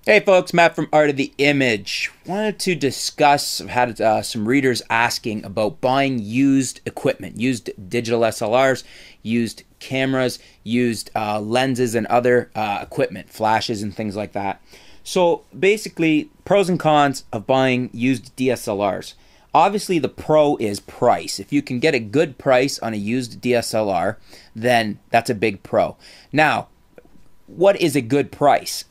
Hey folks, Matt from Art of the Image. Wanted to discuss, I've had some readers asking about buying used equipment, used digital SLRs, used cameras, used lenses and other equipment, flashes and things like that. So basically, pros and cons of buying used DSLRs. Obviously, the pro is price. If you can get a good price on a used DSLR, then that's a big pro. Now, what is a good price?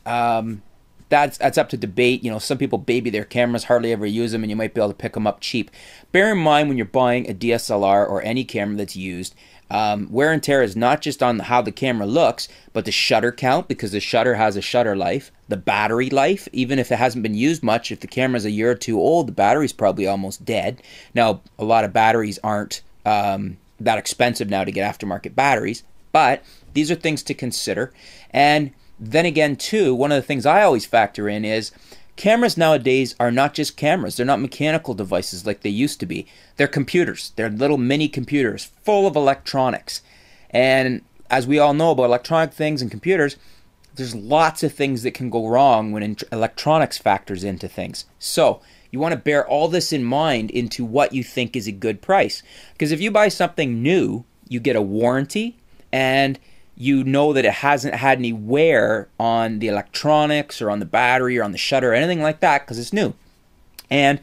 That's up to debate. You know, some people baby their cameras, hardly ever use them, and you might be able to pick them up cheap. Bear in mind when you're buying a DSLR or any camera that's used, wear and tear is not just on how the camera looks, but the shutter count, because the shutter has a shutter life, the battery life, even if it hasn't been used much. If the camera's a year or two old, the battery's probably almost dead. Now, a lot of batteries aren't that expensive now to get aftermarket batteries, but these are things to consider. And then again, too, one of the things I always factor in is cameras nowadays are not just cameras. They're not mechanical devices like they used to be. They're computers. They're little mini computers full of electronics. And as we all know about electronic things and computers, there's lots of things that can go wrong when electronics factors into things. So you want to bear all this in mind into what you think is a good price. Because if you buy something new, you get a warranty, and you know that it hasn't had any wear on the electronics or on the battery or on the shutter or anything like that because it's new. And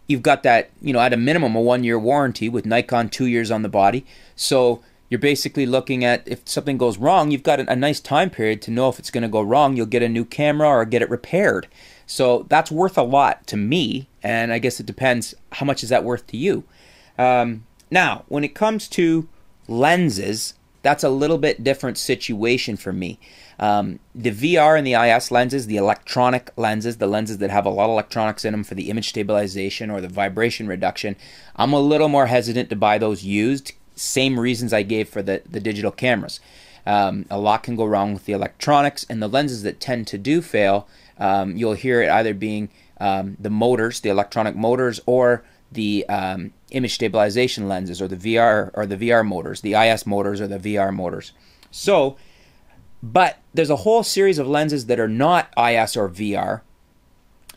you've got that, you know, at a minimum a 1-year warranty with Nikon 2 years on the body. So you're basically looking at, if something goes wrong, you've got a nice time period to know if it's going to go wrong. You'll get a new camera or get it repaired. So that's worth a lot to me, and I guess it depends how much is that worth to you. Now, when it comes to lenses, that's a little bit different situation for me. The VR and the IS lenses, the electronic lenses, the lenses that have a lot of electronics in them for the image stabilization or the vibration reduction, I'm a little more hesitant to buy those used. Same reasons I gave for the digital cameras. A lot can go wrong with the electronics, and the lenses that tend to do fail, you'll hear it either being the motors, the electronic motors, or the image stabilization lenses, or the VR motors, the IS motors or the VR motors. So, but there's a whole series of lenses that are not IS or VR,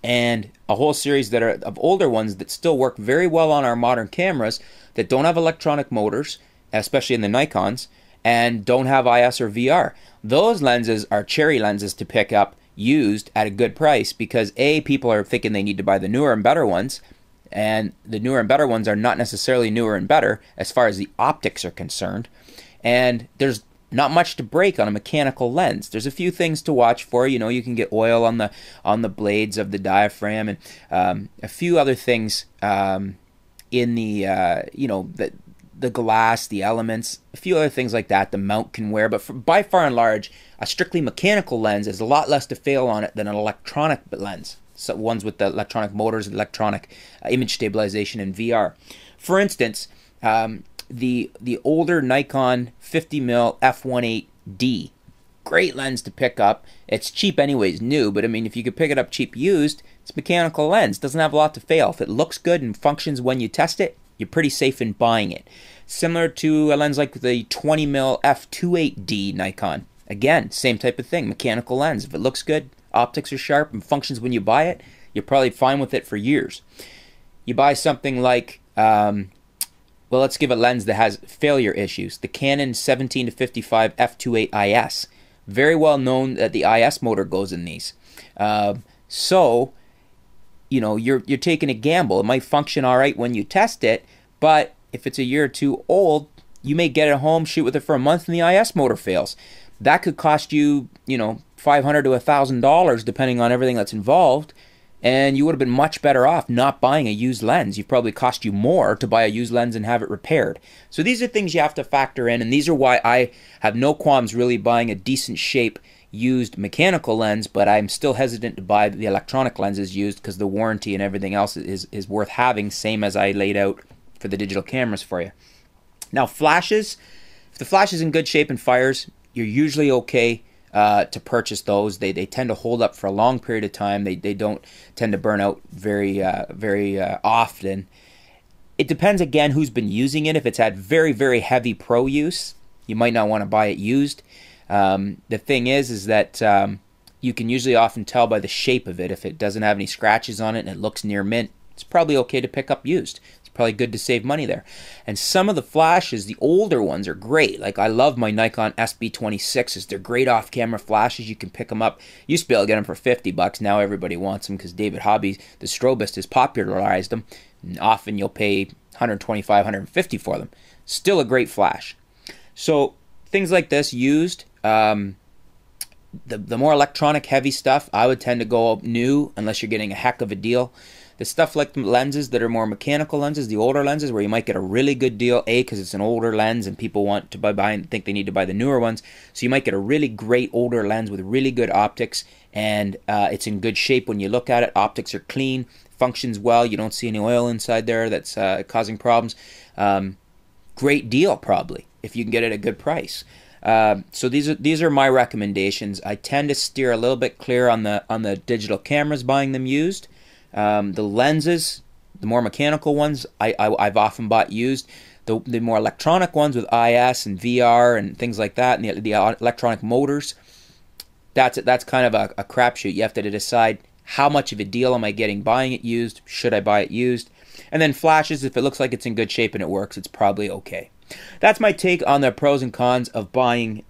and a whole series that are of older ones that still work very well on our modern cameras that don't have electronic motors, especially in the Nikons, and don't have IS or VR. Those lenses are cherry lenses to pick up used at a good price, because A, people are thinking they need to buy the newer and better ones, and the newer and better ones are not necessarily newer and better as far as the optics are concerned. And there's not much to break on a mechanical lens. There's a few things to watch for. You know, you can get oil on the blades of the diaphragm, and a few other things in the you know, the glass, the elements, a few other things like that. The mount can wear, but by far and large, a strictly mechanical lens is a lot less to fail on it than an electronic lens. So ones with the electronic motors, electronic image stabilization, and VR. For instance, the older Nikon 50mm f1.8D, great lens to pick up. It's cheap anyways, new, but I mean, if you could pick it up cheap used, it's a mechanical lens. Doesn't have a lot to fail. If it looks good and functions when you test it, you're pretty safe in buying it. Similar to a lens like the 20mm f2.8D Nikon. Again, same type of thing, mechanical lens. If it looks good, optics are sharp, and functions when you buy it, you're probably fine with it for years. You buy something like, well, let's give a lens that has failure issues. The Canon 17-55 f2.8 IS. Very well known that the IS motor goes in these. So, you know, you're taking a gamble. It might function all right when you test it, but if it's a year or two old, you may get it home, shoot with it for a month, and the IS motor fails. That could cost you, you know, $500 to $1,000 depending on everything that's involved, and you would have been much better off not buying a used lens. You've probably cost you more to buy a used lens and have it repaired. So these are things you have to factor in, and these are why I have no qualms really buying a decent shape used mechanical lens, but I'm still hesitant to buy the electronic lenses used because the warranty and everything else is worth having, same as I laid out for the digital cameras for you. Now, flashes, if the flash is in good shape and fires, you're usually okay to purchase those. They tend to hold up for a long period of time. They don't tend to burn out very often. It depends, again, who's been using it. If it's had very, very heavy pro use, you might not want to buy it used. The thing is that you can usually often tell by the shape of it. If it doesn't have any scratches on it and it looks near mint, it's probably okay to pick up used. It's probably good to save money there. And some of the flashes, the older ones, are great. Like, I love my Nikon SB26s. They're great off-camera flashes. You can pick them up. Used to be able to get them for $50. Now everybody wants them because David Hobby, the strobist, has popularized them. And often you'll pay $125, $150 for them. Still a great flash. So things like this, used. The more electronic heavy stuff, I would tend to go new unless you're getting a heck of a deal. The stuff like the lenses that are more mechanical lenses, the older lenses, where you might get a really good deal, A, because it's an older lens and people want to buy and think they need to buy the newer ones. So you might get a really great older lens with really good optics, and it's in good shape when you look at it. Optics are clean, functions well, you don't see any oil inside there that's causing problems. Great deal, probably, if you can get it at a good price. So these are my recommendations. I tend to steer a little bit clear on the digital cameras, buying them used. The lenses, the more mechanical ones, I've often bought used. The more electronic ones with IS and VR and things like that, and the electronic motors, that's kind of a crapshoot. You have to decide how much of a deal am I getting buying it used. Should I buy it used? And then flashes, if it looks like it's in good shape and it works, it's probably okay. That's my take on the pros and cons of buying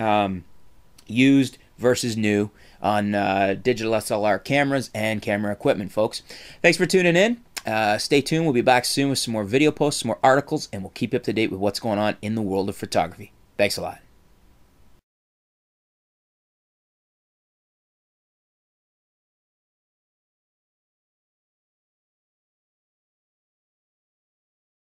used versus new on digital SLR cameras and camera equipment, folks. Thanks for tuning in. Stay tuned. We'll be back soon with some more video posts, some more articles, and we'll keep you up to date with what's going on in the world of photography. Thanks a lot.